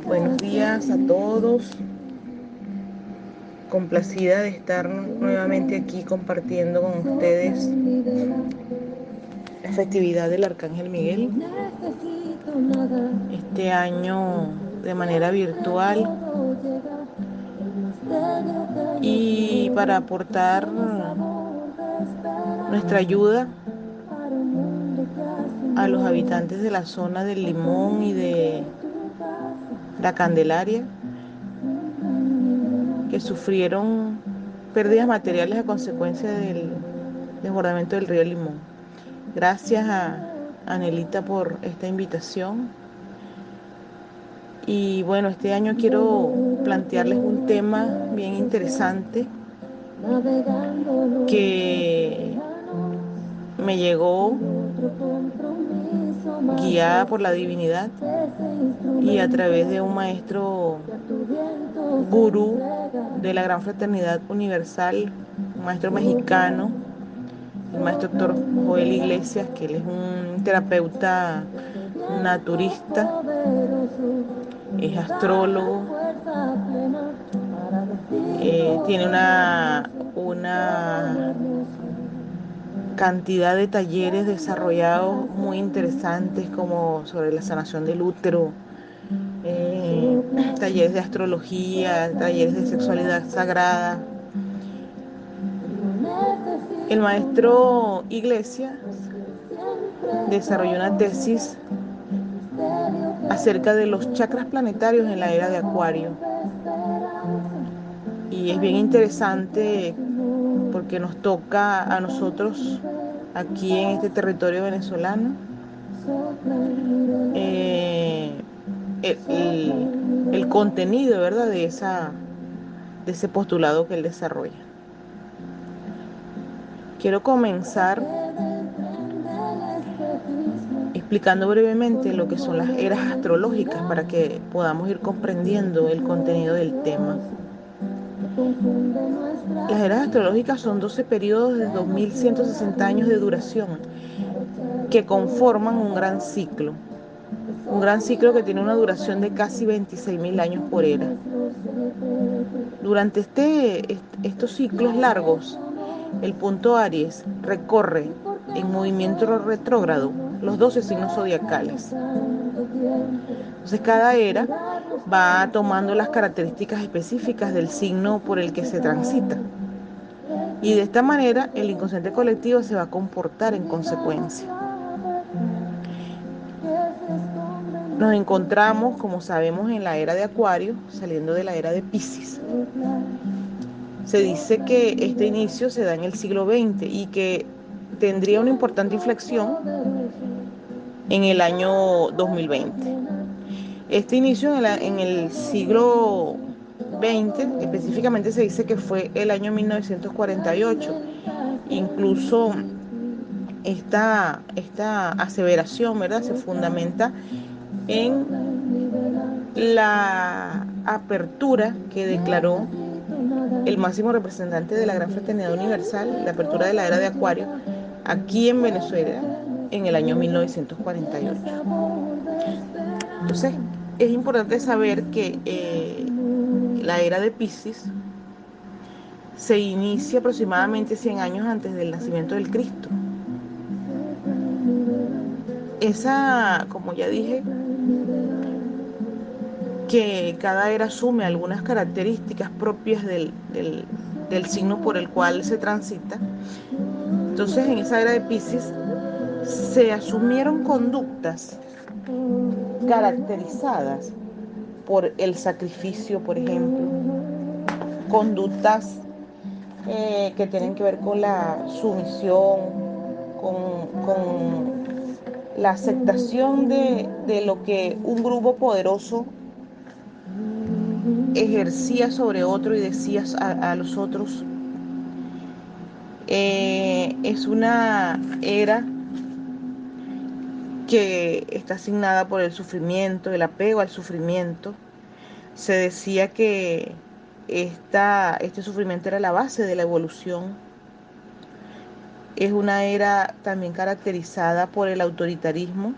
Buenos días a todos. Complacida de estar nuevamente aquí compartiendo con ustedes la festividad del Arcángel Miguel. Este año de manera virtual y para aportar nuestra ayuda a los habitantes de la zona del Limón y de la Candelaria que sufrieron pérdidas materiales a consecuencia del desbordamiento del río Limón. Gracias a Anelita por esta invitación. Y bueno, este año quiero plantearles un tema bien interesante que me llegó guiada por la divinidad y a través de un maestro gurú de la Gran Fraternidad Universal, un maestro mexicano, el maestro doctor Joel Iglesias, que él es un terapeuta naturista, es astrólogo, tiene una cantidad de talleres desarrollados muy interesantes como sobre la sanación del útero, talleres de astrología, talleres de sexualidad sagrada. El maestro Iglesias desarrolló una tesis acerca de los chakras planetarios en la era de Acuario. Y es bien interesante porque nos toca a nosotros aquí en este territorio venezolano el contenido, ¿verdad?, de ese postulado que él desarrolla. Quiero comenzar explicando brevemente lo que son las eras astrológicas para que podamos ir comprendiendo el contenido del tema. Las eras astrológicas son 12 periodos de 2160 años de duración que conforman un gran ciclo que tiene una duración de casi 26.000 años por era. Durante estos ciclos largos, el punto Aries recorre en movimiento retrógrado los 12 signos zodiacales. Entonces cada era va tomando las características específicas del signo por el que se transita. Y de esta manera el inconsciente colectivo se va a comportar en consecuencia. Nos encontramos, como sabemos, en la era de Acuario, saliendo de la era de Piscis. Se dice que este inicio se da en el siglo XX y que tendría una importante inflexión en el año 2020. Este inicio en el siglo XX, específicamente se dice que fue el año 1948. Incluso esta aseveración, ¿verdad?, se fundamenta en la apertura que declaró el máximo representante de la Gran Fraternidad Universal, la apertura de la era de Acuario, aquí en Venezuela, en el año 1948. Entonces, es importante saber que la era de Piscis se inicia aproximadamente 100 años antes del nacimiento del Cristo. Esa, como ya dije, que cada era asume algunas características propias del signo por el cual se transita. Entonces, en esa era de Piscis se asumieron conductas caracterizadas por el sacrificio, por ejemplo, conductas que tienen que ver con la sumisión, con la aceptación de lo que un grupo poderoso ejercía sobre otro y decía a los otros. Es una era que está asignada por el sufrimiento, el apego al sufrimiento. Se decía que este sufrimiento era la base de la evolución. Es una era también caracterizada por el autoritarismo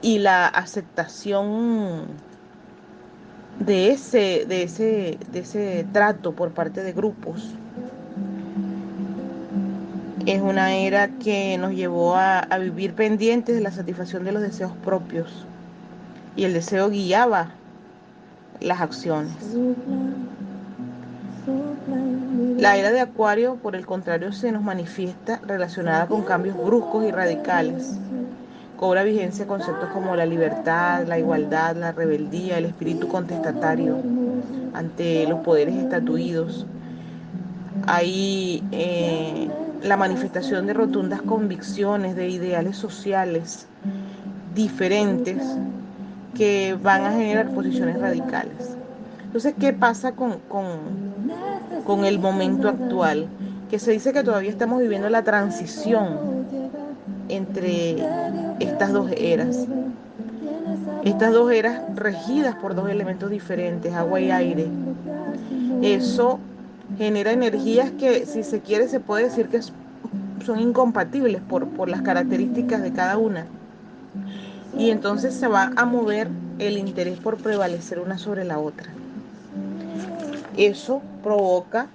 y la aceptación de ese trato por parte de grupos. Es una era que nos llevó a vivir pendientes de la satisfacción de los deseos propios y el deseo guiaba las acciones. La era de Acuario, por el contrario, se nos manifiesta relacionada con cambios bruscos y radicales. Cobra vigencia conceptos como la libertad, la igualdad, la rebeldía, el espíritu contestatario ante los poderes estatuidos. Hay la manifestación de rotundas convicciones, de ideales sociales diferentes que van a generar posiciones radicales. Entonces, ¿qué pasa con el momento actual? Que se dice que todavía estamos viviendo la transición entre estas dos eras. Estas dos eras regidas por dos elementos diferentes, agua y aire. Eso genera energías que, si se quiere, se puede decir que son incompatibles por las características de cada una. Y entonces se va a mover el interés por prevalecer una sobre la otra. Eso provoca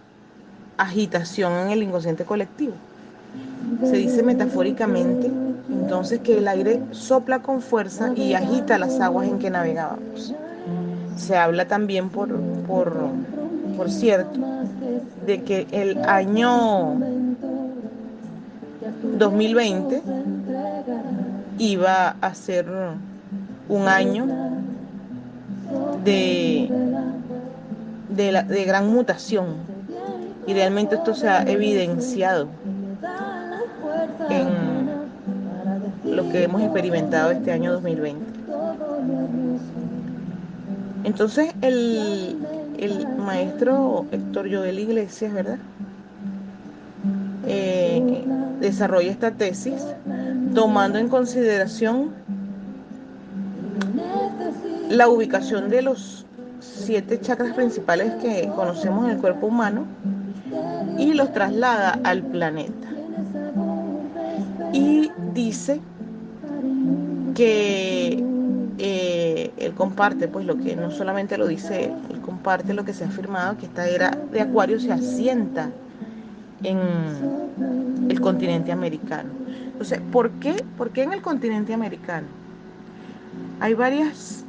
agitación en el inconsciente colectivo. Se dice metafóricamente entonces que el aire sopla con fuerza y agita las aguas en que navegábamos. Se habla también, por cierto, de que el año 2020 iba a ser un año de, de gran mutación. Y realmente esto se ha evidenciado en lo que hemos experimentado este año 2020. Entonces el maestro Héctor Joel Iglesias, ¿verdad? Desarrolla esta tesis tomando en consideración la ubicación de los 7 chakras principales que conocemos en el cuerpo humano y los traslada al planeta. Y dice que él comparte, pues lo que no solamente lo dice él comparte lo que se ha afirmado, que esta era de Acuario se asienta en el continente americano. Entonces, ¿por qué en el continente americano? Hay varias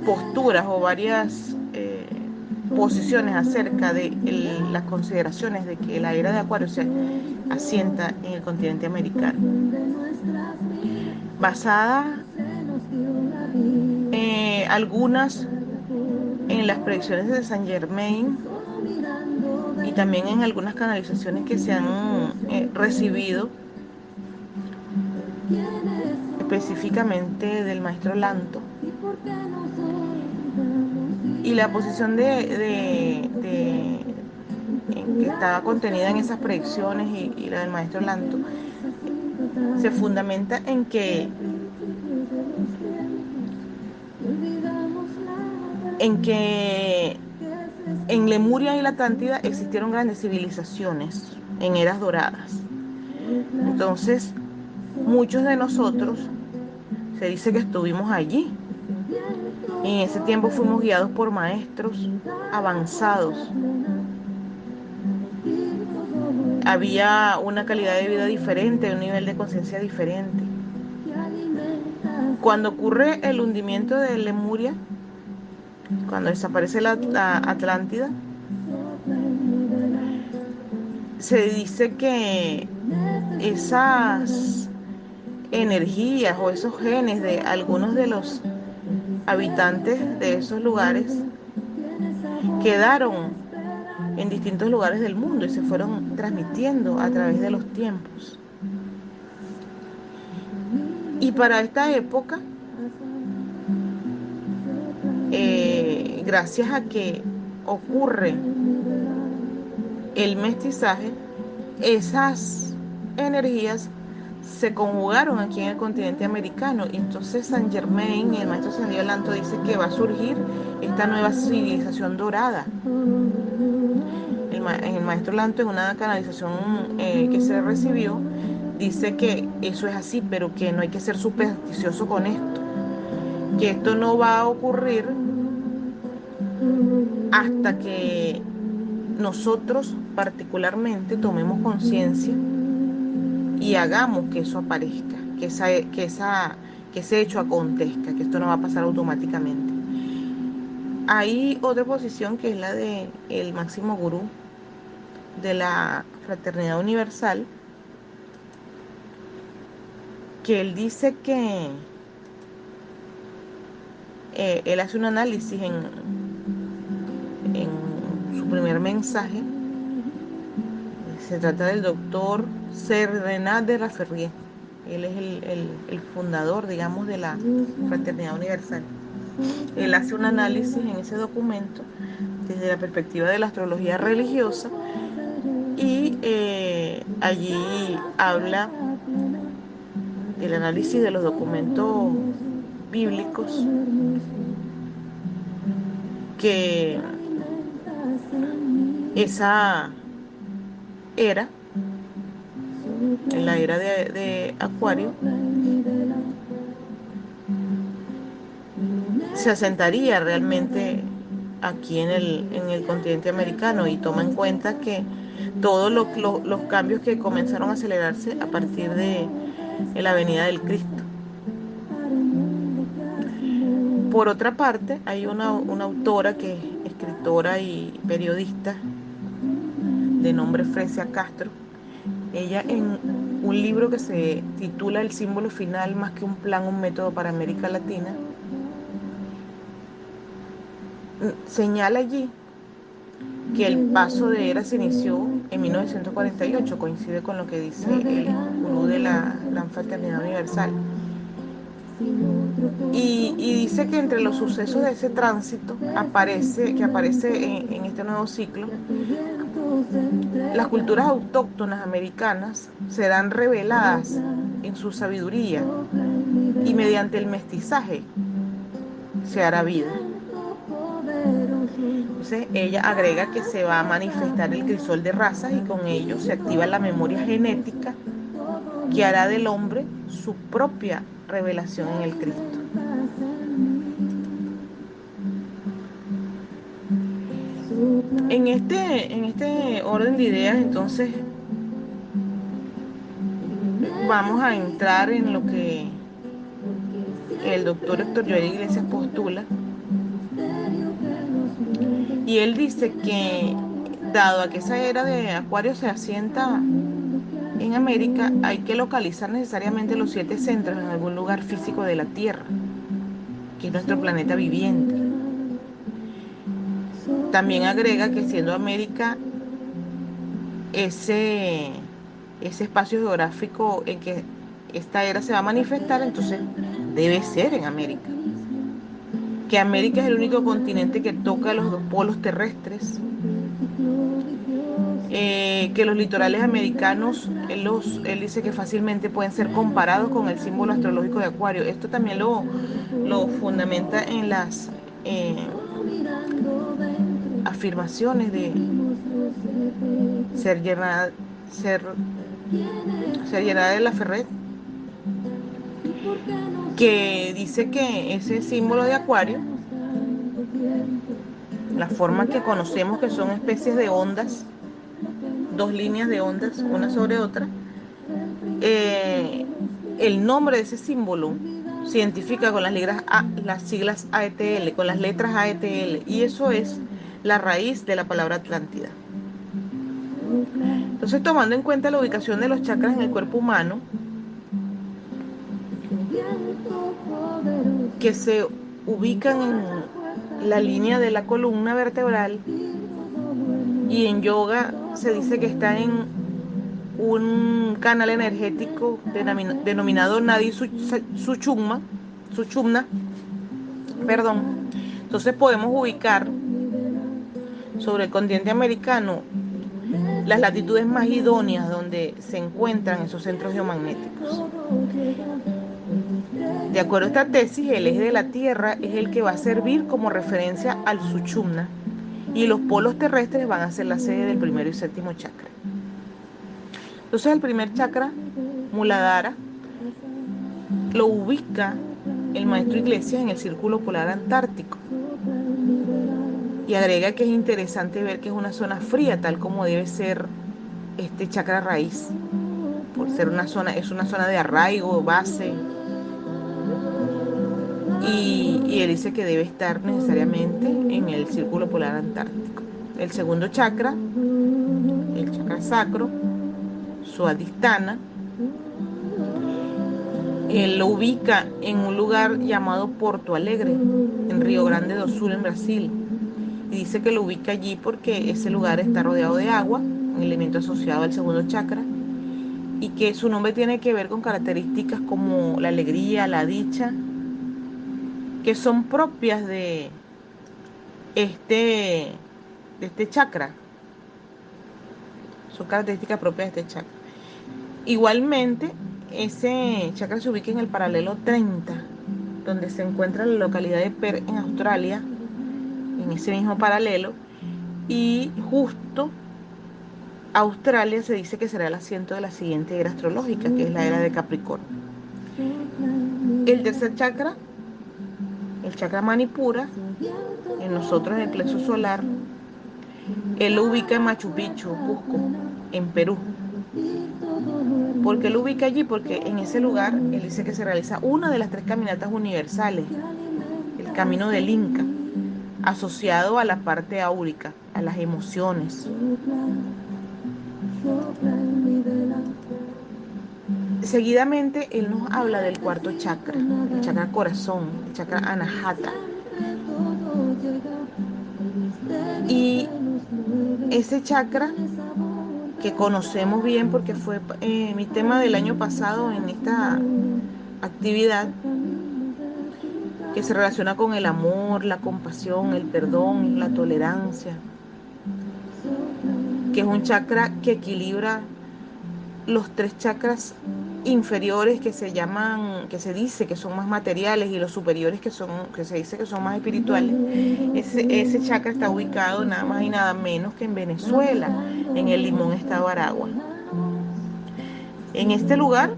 posturas o varias posiciones acerca de las consideraciones de que la era de Acuario se asienta en el continente americano, basada algunas en las predicciones de Saint Germain y también en algunas canalizaciones que se han recibido específicamente del maestro Lanto. Y la posición que estaba contenida en esas predicciones y la del maestro Lanto se fundamenta en que en Lemuria y la Atlántida existieron grandes civilizaciones en eras doradas. Entonces, muchos de nosotros se dice que estuvimos allí. En ese tiempo fuimos guiados por maestros avanzados. Había una calidad de vida diferente, un nivel de conciencia diferente. Cuando ocurre el hundimiento de Lemuria, cuando desaparece la Atlántida, se dice que esas energías o esos genes de algunos de los habitantes de esos lugares quedaron en distintos lugares del mundo y se fueron transmitiendo a través de los tiempos. Y para esta época, gracias a que ocurre el mestizaje, esas energías se conjugaron aquí en el continente americano. Y entonces Saint Germain y el maestro Ascendido Lanto dice que va a surgir esta nueva civilización dorada. en el maestro Lanto, en una canalización que se recibió, dice que eso es así, pero que no hay que ser supersticioso con esto, que esto no va a ocurrir hasta que nosotros particularmente tomemos conciencia y hagamos que eso aparezca, que ese hecho acontezca, que esto no va a pasar automáticamente. Hay otra posición que es la de el máximo gurú de la Fraternidad Universal, que él dice que él hace un análisis en su primer mensaje. Se trata del doctor Serrenat de Laferrier. Él es el fundador, digamos, de la Fraternidad Universal. Él hace un análisis en ese documento desde la perspectiva de la astrología religiosa y allí habla del análisis de los documentos bíblicos que esa era, en la era de Acuario, se asentaría realmente aquí en el continente americano y toma en cuenta que todos los cambios que comenzaron a acelerarse a partir de la venida del Cristo. Por otra parte, hay una autora que es escritora y periodista de nombre Fresia Castro. Ella en un libro que se titula El símbolo final más que un plan, un método para América Latina, señala allí que el paso de era se inició en 1948, coincide con lo que dice el gurú de la Fraternidad Universal. Y dice que entre los sucesos de ese tránsito que aparece en este nuevo ciclo, las culturas autóctonas americanas serán reveladas en su sabiduría y mediante el mestizaje se hará vida. Entonces ella agrega que se va a manifestar el crisol de razas y con ello se activa la memoria genética que hará del hombre su propia revelación en el Cristo. En este orden de ideas, entonces, vamos a entrar en lo que el doctor Héctor Joel Iglesias postula. Y él dice que, dado a que esa era de Acuario se asienta en América, hay que localizar necesariamente los 7 centros en algún lugar físico de la Tierra, que es nuestro planeta viviente. También agrega que siendo América ese, ese espacio geográfico en que esta era se va a manifestar, entonces debe ser en América. Que América es el único continente que toca los 2 polos terrestres, que los litorales americanos, él dice que fácilmente pueden ser comparados con el símbolo astrológico de Acuario. Esto también lo fundamenta en las afirmaciones de Ser Gerard de la Ferret, que dice que ese símbolo de Acuario, la forma que conocemos que son especies de ondas, 2 líneas de ondas, una sobre otra, el nombre de ese símbolo se identifica con las siglas AETL, con las letras AETL, y eso es la raíz de la palabra Atlántida. Entonces, tomando en cuenta la ubicación de los chakras en el cuerpo humano, que se ubican en la línea de la columna vertebral, y en yoga se dice que está en un canal energético denominado Nadi Suchumna, perdón. Entonces podemos ubicar sobre el continente americano las latitudes más idóneas donde se encuentran esos centros geomagnéticos. De acuerdo a esta tesis, el eje de la Tierra es el que va a servir como referencia al Suchumna y los polos terrestres van a ser la sede del primero y séptimo chakra. Entonces el primer chakra, Muladhara, lo ubica el maestro Iglesias en el círculo polar antártico. Y agrega que es interesante ver que es una zona fría, tal como debe ser este chakra raíz, por ser una zona, es una zona de arraigo, base, y él dice que debe estar necesariamente en el círculo polar antártico. El segundo chakra, el chakra sacro, Suadhisthana, él lo ubica en un lugar llamado Porto Alegre, en Río Grande do Sul, en Brasil. Y dice que lo ubica allí porque ese lugar está rodeado de agua, un elemento asociado al segundo chakra, y que su nombre tiene que ver con características como la alegría, la dicha, que son propias este, de este chakra. Son características propias de este chakra. Igualmente, ese chakra se ubica en el paralelo 30, donde se encuentra la localidad de Perth en Australia, en ese mismo paralelo, y justo Australia se dice que será el asiento de la siguiente era astrológica, que es la era de Capricornio. El tercer chakra, el chakra Manipura, en nosotros en el plexo solar, él lo ubica en Machu Picchu, Cusco, en Perú. ¿Por qué lo ubica allí? Porque en ese lugar él dice que se realiza una de las tres caminatas universales, el camino del Inca, asociado a la parte áurica, a las emociones. Seguidamente él nos habla del cuarto chakra, el chakra corazón, el chakra Anahata. Y ese chakra que conocemos bien porque fue mi tema del año pasado en esta actividad, que se relaciona con el amor, la compasión, el perdón, la tolerancia, que es un chakra que equilibra los tres chakras inferiores que se llaman, que se dice que son más materiales, y los superiores que se dice que son más espirituales. Ese chakra está ubicado nada más y nada menos que en Venezuela, en el Limón, estado Aragua. En este lugar,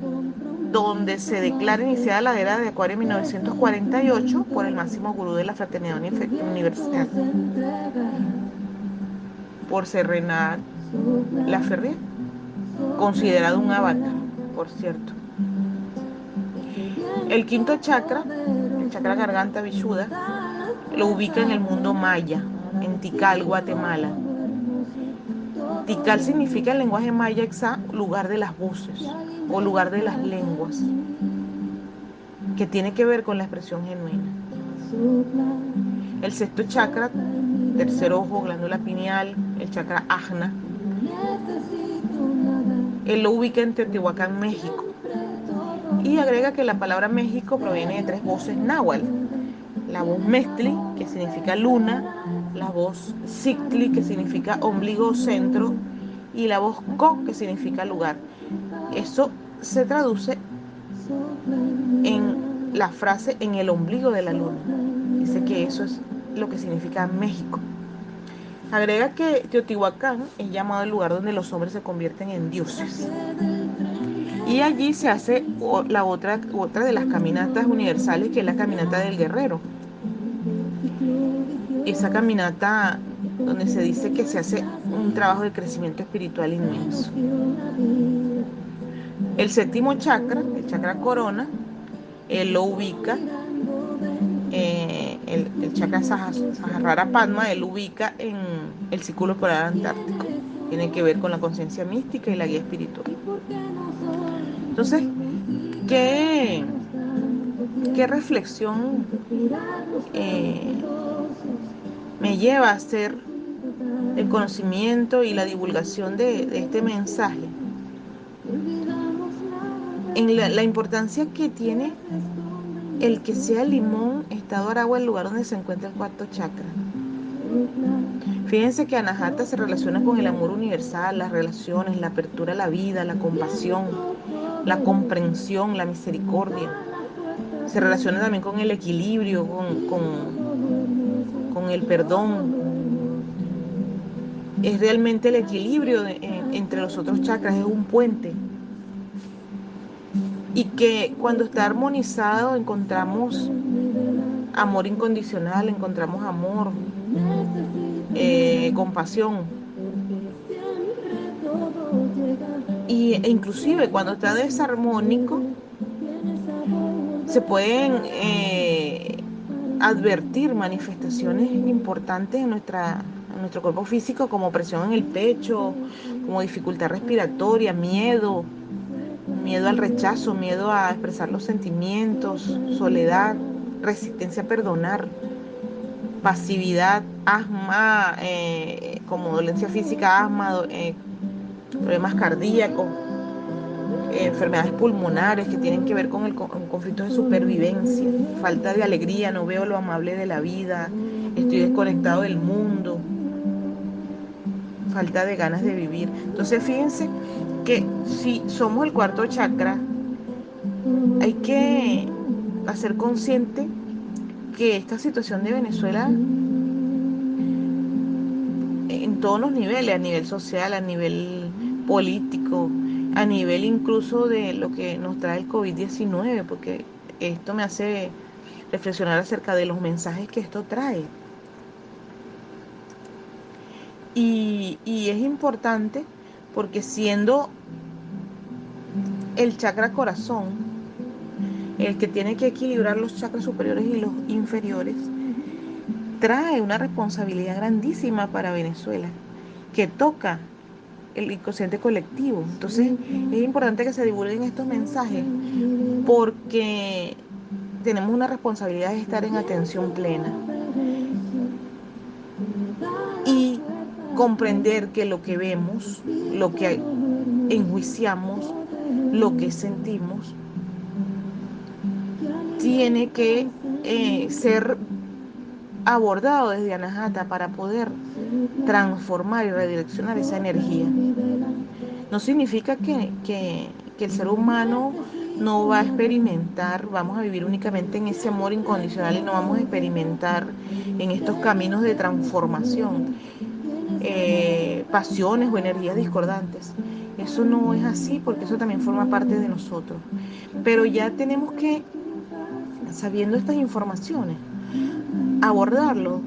donde se declara iniciada la era de Acuario en 1948 por el máximo gurú de la fraternidad universal, por Serrenar Laferrier, considerado un avatar, por cierto. El quinto chakra, el chakra garganta vishuda, lo ubica en el mundo maya, en Tikal, Guatemala. Tikal significa en lenguaje maya exa lugar de las voces o lugar de las lenguas, que tiene que ver con la expresión genuina. El sexto chakra, tercer ojo, glándula pineal, el chakra ajna, él lo ubica en Teotihuacán, México. Y agrega que la palabra México proviene de tres voces náhuatl: la voz Mestli, que significa luna, la voz Cictli, que significa ombligo o centro, y la voz Co, que significa lugar. Eso se traduce en la frase en el ombligo de la luna. Dice que eso es lo que significa México. Agrega que Teotihuacán es llamado el lugar donde los hombres se convierten en dioses. Y allí se hace la otra de las caminatas universales, que es la caminata del guerrero. Esa caminata donde se dice que se hace un trabajo de crecimiento espiritual inmenso. El séptimo chakra, el chakra corona, él lo ubica, el chakra Sahasrara Padma, él lo ubica en el círculo polar antártico. Tiene que ver con la conciencia mística y la guía espiritual. Entonces, ¿qué reflexión me lleva a hacer el conocimiento y la divulgación de este mensaje? En la importancia que tiene el que sea Limón, estado Aragua, el lugar donde se encuentra el cuarto chakra. Fíjense que Anahata se relaciona con el amor universal, las relaciones, la apertura a la vida, la compasión, la comprensión, la misericordia. Se relaciona también con el equilibrio, con el perdón. es realmente el equilibrio entre los otros chakras, es un puente. Y que cuando está armonizado encontramos amor incondicional, encontramos amor, compasión. E inclusive cuando está desarmónico, se pueden advertir manifestaciones importantes en nuestro cuerpo físico, como presión en el pecho, como dificultad respiratoria, miedo al rechazo, miedo a expresar los sentimientos, soledad, resistencia a perdonar, pasividad, asma, como dolencia física, asma, problemas cardíacos, enfermedades pulmonares que tienen que ver con con conflictos de supervivencia, falta de alegría, no veo lo amable de la vida, estoy desconectado del mundo, falta de ganas de vivir. Entonces fíjense que si somos el cuarto chakra, hay que hacer consciente que esta situación de Venezuela en todos los niveles, a nivel social, a nivel político, a nivel incluso de lo que nos trae el COVID-19, porque esto me hace reflexionar acerca de los mensajes que esto trae. Y es importante porque siendo el chakra corazón el que tiene que equilibrar los chakras superiores y los inferiores, trae una responsabilidad grandísima para Venezuela, que toca el inconsciente colectivo. Entonces, es importante que se divulguen estos mensajes porque tenemos una responsabilidad de estar en atención plena y comprender que lo que vemos, lo que enjuiciamos, lo que sentimos, tiene que ser abordado desde Anahata para poder transformar y redireccionar esa energía. No significa que el ser humano no va a experimentar, vamos a vivir únicamente en ese amor incondicional y no vamos a experimentar en estos caminos de transformación pasiones o energías discordantes. Eso no es así porque eso también forma parte de nosotros. Pero ya tenemos que, sabiendo estas informaciones, abordarlo,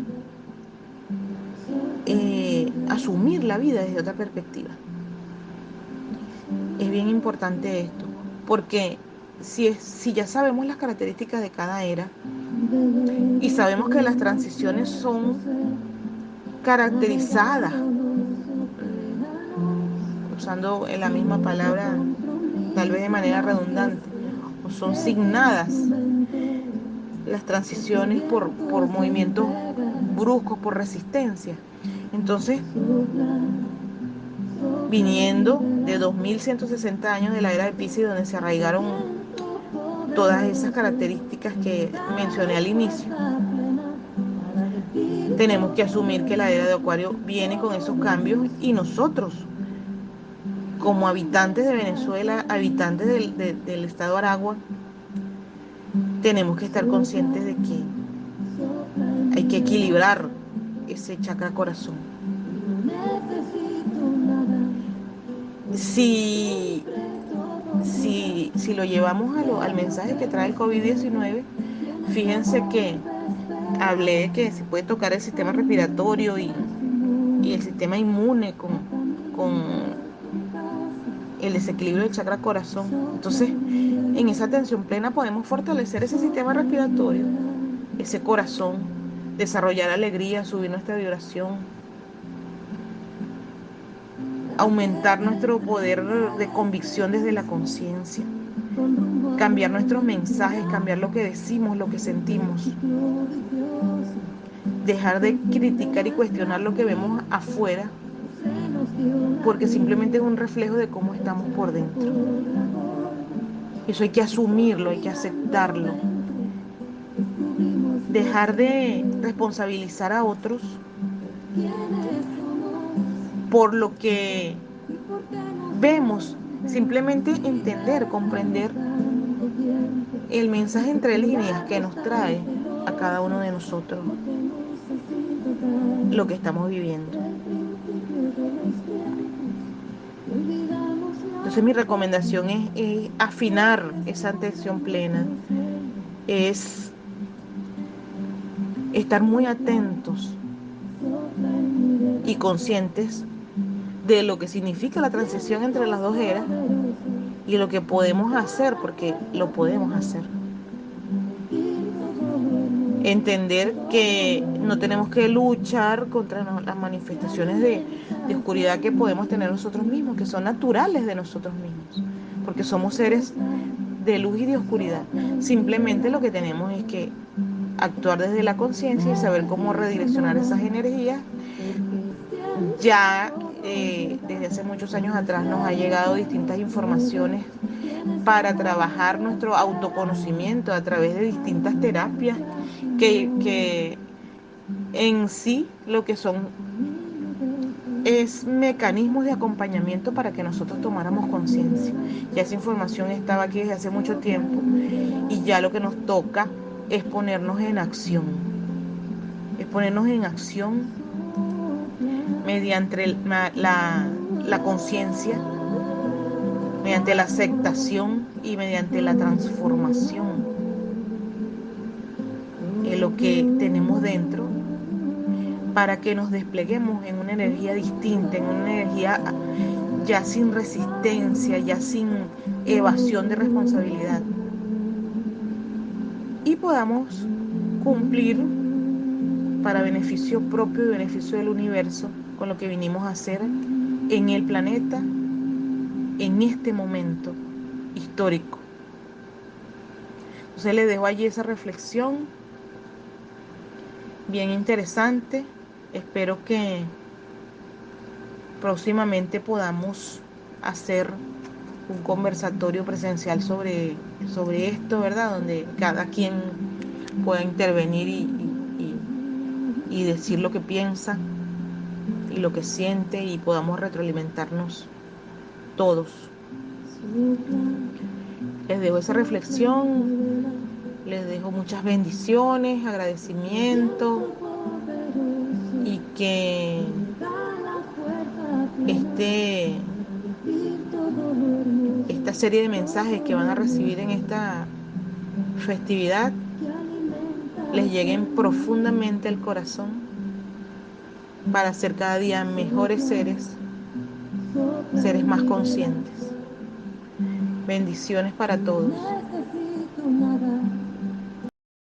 asumir la vida desde otra perspectiva. Es bien importante esto, porque si ya sabemos las características de cada era y sabemos que las transiciones son caracterizadas, usando la misma palabra, tal vez de manera redundante, o son signadas las transiciones por movimientos bruscos, por resistencia. Entonces, viniendo de 2160 años de la era de Piscis, donde se arraigaron todas esas características que mencioné al inicio, tenemos que asumir que la era de Acuario viene con esos cambios y nosotros, como habitantes de Venezuela, habitantes del estado Aragua, tenemos que estar conscientes de que hay que equilibrar ese chakra corazón. Si, si lo llevamos al mensaje que trae el COVID-19, fíjense que hablé de que se puede tocar el sistema respiratorio y el sistema inmune con el desequilibrio del chakra corazón. Entonces, en esa atención plena podemos fortalecer ese sistema respiratorio, ese corazón, desarrollar alegría, subir nuestra vibración, aumentar nuestro poder de convicción desde la conciencia, cambiar nuestros mensajes, cambiar lo que decimos, lo que sentimos, dejar de criticar y cuestionar lo que vemos afuera, porque simplemente es un reflejo de cómo estamos por dentro. Eso hay que asumirlo, hay que aceptarlo. Dejar de responsabilizar a otros por lo que vemos, simplemente entender, comprender el mensaje entre líneas que nos trae a cada uno de nosotros lo que estamos viviendo. Entonces mi recomendación es afinar esa atención plena, es estar muy atentos y conscientes de lo que significa la transición entre las dos eras y lo que podemos hacer, porque lo podemos hacer. Entender que no tenemos que luchar contra las manifestaciones de oscuridad que podemos tener nosotros mismos, que son naturales de nosotros mismos, porque somos seres de luz y de oscuridad. Simplemente lo que tenemos es que actuar desde la conciencia y saber cómo redireccionar esas energías. Ya desde hace muchos años atrás nos ha llegado distintas informaciones para trabajar nuestro autoconocimiento a través de distintas terapias que en sí lo que son es mecanismos de acompañamiento para que nosotros tomáramos conciencia. Ya esa información estaba aquí desde hace mucho tiempo y ya lo que nos toca es ponernos en acción. Es ponernos en acción mediante la conciencia, mediante la aceptación y mediante la transformación en lo que tenemos dentro para que nos despleguemos en una energía distinta, en una energía ya sin resistencia, ya sin evasión de responsabilidad y podamos cumplir para beneficio propio y beneficio del universo con lo que vinimos a hacer en el planeta en este momento histórico. Entonces le dejo allí esa reflexión bien interesante. Espero que próximamente podamos hacer un conversatorio presencial sobre esto, ¿verdad? Donde cada quien pueda intervenir y decir lo que piensa y lo que siente y podamos retroalimentarnos todos. Les dejo esa reflexión, les dejo muchas bendiciones, agradecimiento y que esta serie de mensajes que van a recibir en esta festividad les lleguen profundamente al corazón para ser cada día mejores seres, seres más conscientes. Bendiciones para todos.